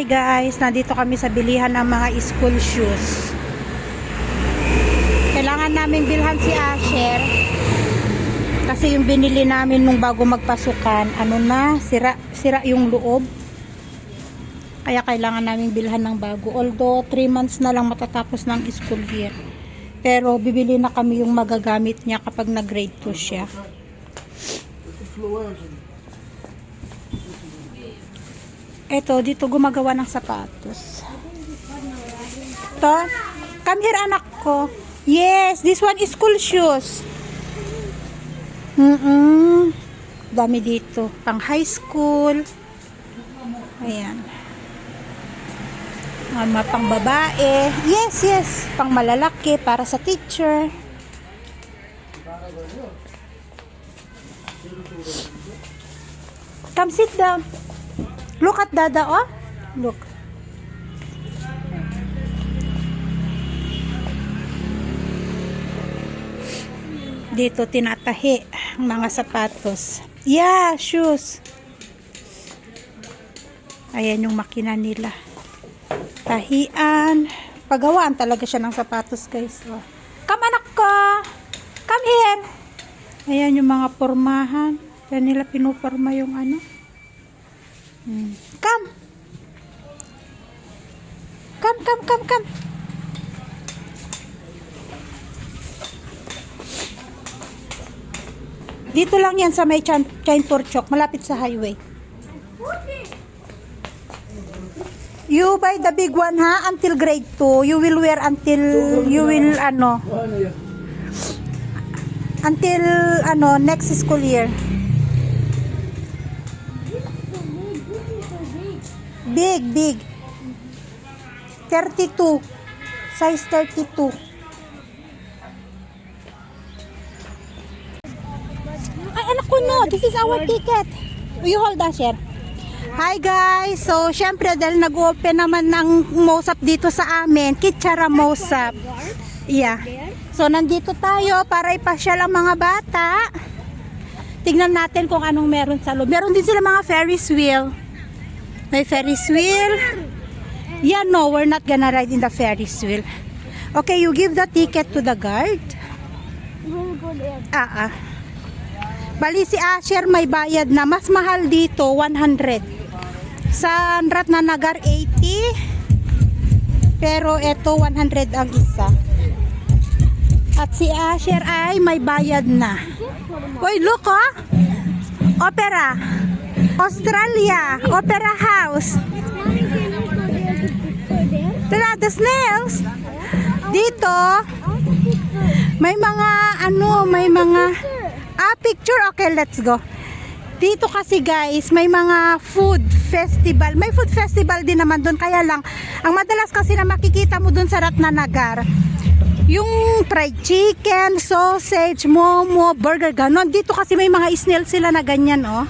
guys, nandito kami sa bilihan ng mga school shoes. Kailangan namin bilhan si Asher kasi yung binili namin nung bago magpasukan, sira yung loob. Kaya kailangan namin bilhan ng bago. Although 3 months na lang matatapos ng school year. Pero bibili na kami yung magagamit niya kapag nag-grade 2 siya. Eto, dito gumagawa ng sapatos. To, come here anak ko. Yes, this one is school shoes. Dami dito. Pang high school. Ayan. Pang babae. Yes, yes. Pang malalaki para sa teacher. Come sit down. Look at Dada, oh. Look. Dito tinatahi ang mga sapatos. Yeah, shoes. Ayan yung makina nila. Tahian. Pagawaan talaga siya ng sapatos, guys. Oh. Come anak ko. Come here. Ayan yung mga pormahan. Yan nila pinuporma yung ano. Come. Come. Dito lang yan sa may Chainpur Chowk, malapit sa highway. You buy the big one ha, until grade 2. You will wear until next school year. Big. 32. Size 32. Ay, anak ko no. This is our ticket. You hold that, share. Hi guys. So, syempre dahil nag-open naman ng Mosap dito sa amin. Kitchara Mosap. Yeah. So, nandito tayo para ipasyal ang mga bata. Tignan natin kung anong meron sa loob. Meron din sila mga Ferris wheel. May Ferris wheel. Yeah, no, we're not gonna ride in the Ferris wheel. Okay, you give the ticket to the guard. Bali si Asher may bayad na. Mas mahal dito, 100. Sa Ratnanagar, 80. Pero ito, 100 ang isa. At si Asher ay may bayad na. Uy, look oh! Opera. Australia, Opera House. The snails. Dito may mga picture. Okay, let's go. Dito kasi guys, may mga food festival. May food festival din naman doon, kaya lang ang madalas kasi na makikita mo doon sa Ratnanagar yung fried chicken, sausage, momo, burger, ganon. Dito kasi may mga snail sila na ganyan, oh.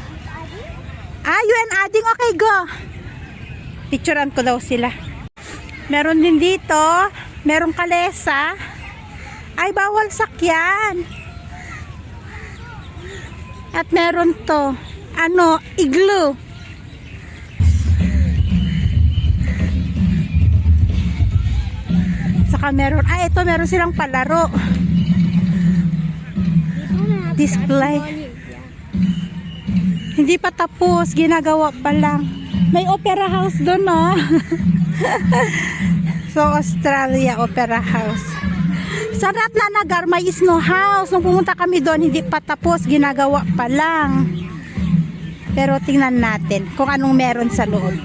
You and adding, okay, go. Picturean ko daw sila. Meron din dito, merong kalesa. Ay, bawal sakyan. At meron to, igloo. Saka meron, ito meron silang palaro. Display. Hindi pa tapos, ginagawa pa lang. May opera house doon, no? So, Australia Opera House. Sa Ratnanagar, may snow house. Nung pumunta kami doon, hindi pa tapos, ginagawa pa lang. Pero tingnan natin kung anong meron sa loob.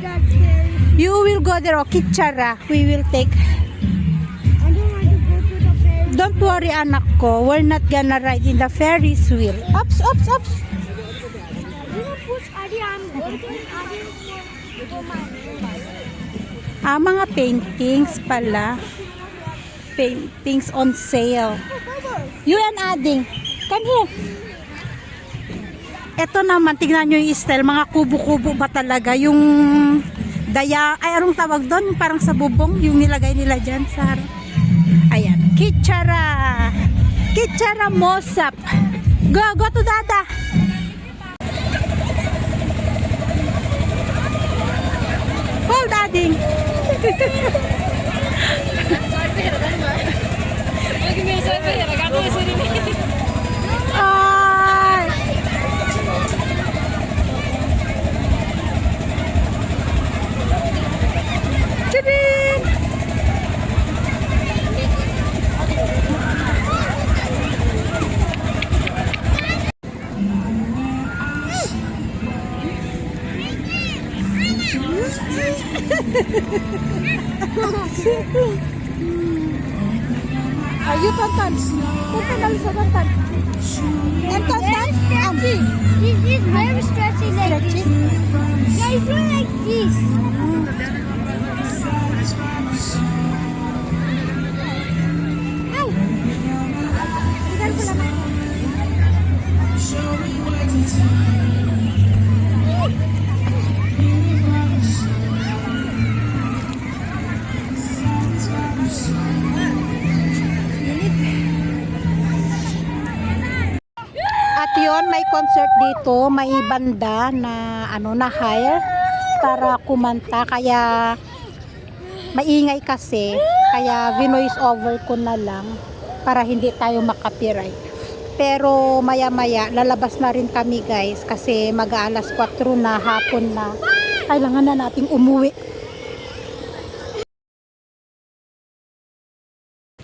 You will go there, Kitchara. We will take. Don't worry, anak ko. We're not gonna ride in the Ferris wheel. Ups. Mga paintings pala. Paintings on sale. You and adding. Come here. Ito naman, tignan nyo yung style. Mga kubo-kubo ba talaga? Yung anong tawag doon? Yung parang sa bubong. Yung nilagay nila dyan sa harap. Ayan. Kitchara Mosap. Go to Dada. Careful, Daddy. Ay. Tadin! Ayo tonton. Tonton dali sa tonton. And tonton. This is very stretchy like this. Yeah, it's not like this. Ow! Tingnan ko lang. At yun, may concert dito, may banda na na hire para kumanta, kaya maingay kasi, kaya vinoise over ko na lang para hindi tayo makapiright. Pero maya maya lalabas na rin kami guys kasi mag-aalas 4 na hapon na, kailangan na nating umuwi.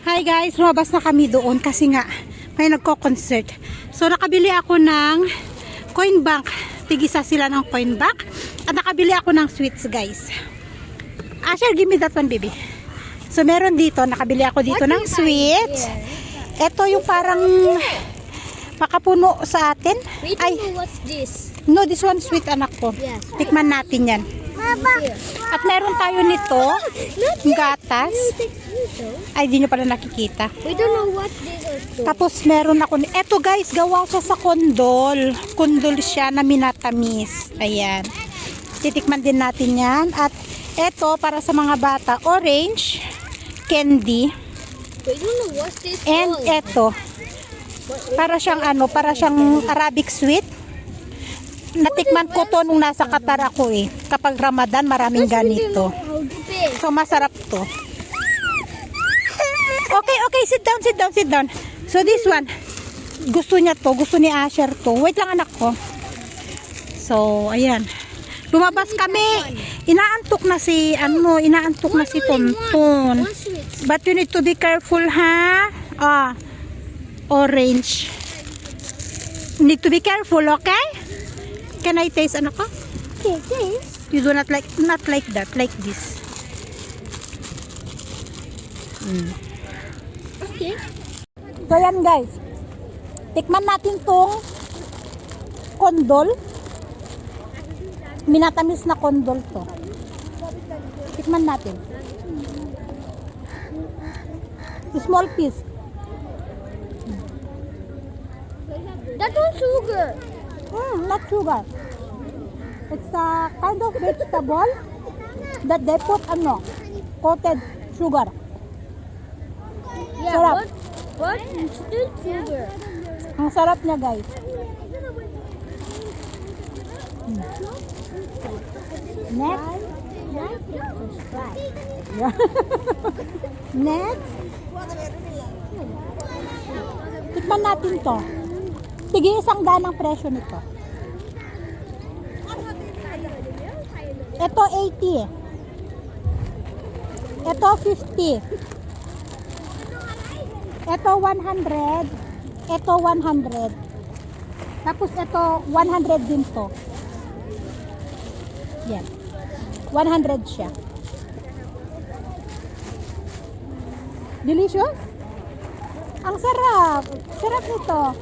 Hi guys, lumabas na kami doon kasi nga may nagko-concert. So nakabili ako ng coin bank. Tigisa sila ng coin bank. At nakabili ako ng sweets guys. Asher, give me that one baby. So meron dito, nakabili ako dito ng sweets. Ito yung parang makapuno sa atin. We don't know what's this. No, this one sweet anak ko. Yes. Tikman natin yan. At meron tayo nito, gatas. Ay, di nyo pala nakikita. We don't know what this is. Tapos meron ako, eto guys, gawa siya sa kondol. Kondol siya na minatamis. Ayan. Titikman din natin yan. At eto, para sa mga bata, orange, candy. We don't know what this And is. eto, para siyang para siyang Arabic sweet. Natikman ko to nung nasa Qatar ako eh. Kapag Ramadan, maraming ganito. So, masarap to. Okay, sit down. So, this one, gusto niya to, gusto ni Asher to. Wait lang anak ko. So, ayan. Lumabas kami. Inaantok na si Tonton. But you need to be careful, ha? Orange. You need to be careful, okay? Can I taste anak ko? Okay, taste. You do not like that, like this. Okay. So yan guys, tikman natin tong kondol. Minatamis na kondol to. Tikman natin. Small piece. That one's sugar. Not sugar. It's a kind of vegetable that they put coated sugar. Yeah, Sarap. but it's still sugar. Ang sarap niya guys. Next. Next. Tikman natin to. Tige $100 ang presyo nito. Ito 80. Ito 50. Ito 100. Ito 100. Tapos ito 100 din to. Yan. 100 siya. Delicious? Ang sarap. Sarap nito.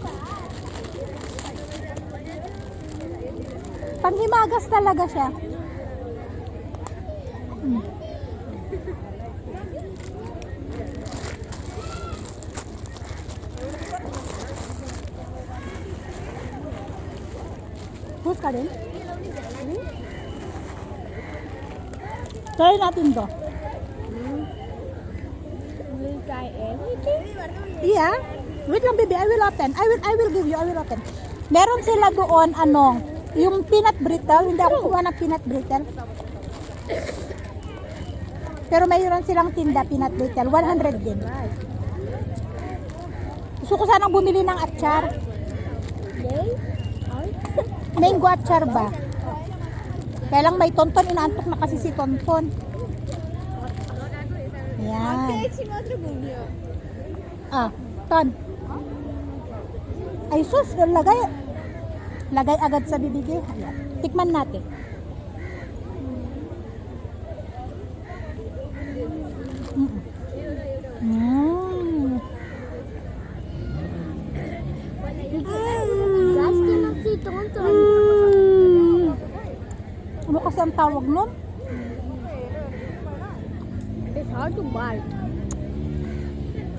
Panghimagas talaga siya. Push ka din? Try natin to. Will you try everything? Yeah. Wait lang baby, I will open. I will give you, I will open. Meron sila doon yung peanut brittle, hindi ako kuha ng peanut brittle. Pero mayroon silang tinda, peanut brittle. 100 din. Gusto ko sanang bumili ng atsar. Mango atsar ba? Kaya lang may tonton. Inaantok na kasi si tonton. Yan. Ah, ton. Ay sus, lagay. Lagay agad sa bibig. Ayan. Tikman natin. Guys, cannot see Tonton. Ano kasi ang tawag nun? It's hard to buy.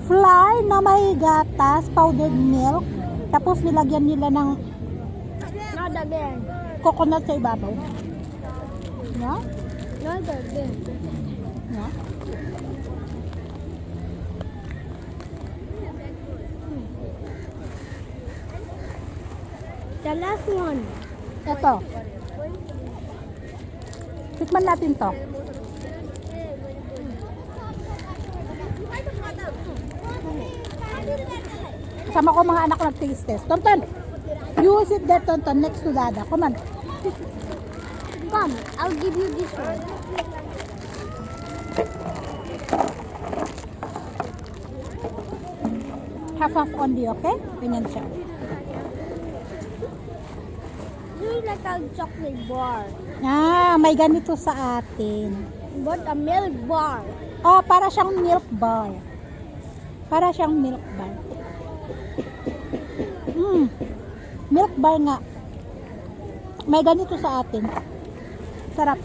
Flour na may gatas, powdered milk, tapos nilagyan nila ng Not again. coconut sa ibabaw. Yeah? Not again. Yeah? The last one. Ito. Tikman natin to. Kasama ko mga anak ko nag-taste test. Tonton, you sit there, Tonton, next to Dada. Come on. Come, I'll give you this one. Half only, okay? Ganyan siya. This is like a chocolate bar. Ah, may ganito sa atin. But a milk bar. Oh, para siyang milk bar. Para siyang milk bar. Milk bar nga. May ganito sa atin. Sarap.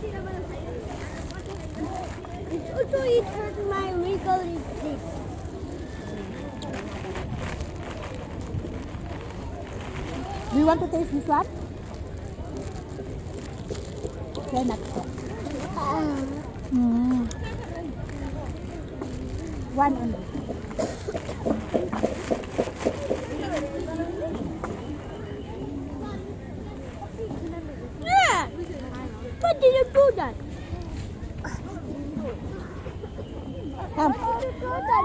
It's also it hurt my wrinkle lipstick. Do you want to taste this one? Try not to. One only. Yeah. Why did you do that? Come. Why did you do that?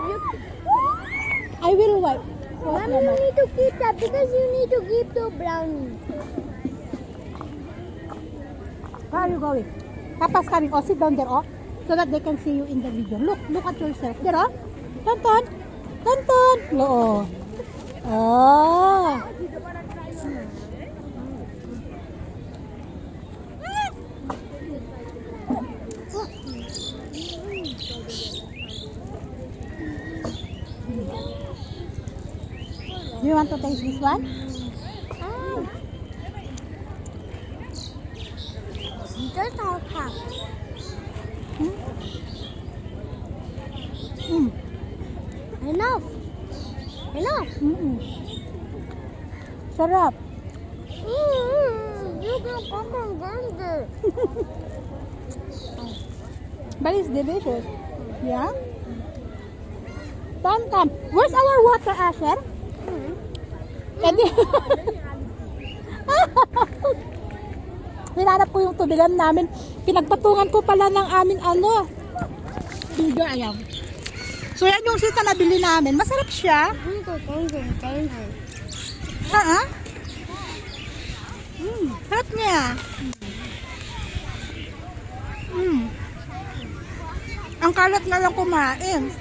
I will wipe. Mommy, you need to keep that because you need to keep the brownie. Where are you going? Papa's coming. Oh, sit down there, oh. So that they can see you in the video. Look at yourself. There, oh. Tonton. Tonton. Oo. Oh. Do you want to taste this one? Just our cup. Enough. Enough. Sarap. You can come and burger. But it's delicious. Yeah? Tom. Where's our water, Asher? Edi. Hinanap ko yung tubigan namin. Pinagpatungan ko pala ng aming video. Ayan. So yan yung sita na bili namin. Masarap siya. Sarap niya. Ang kalat na lang kumain.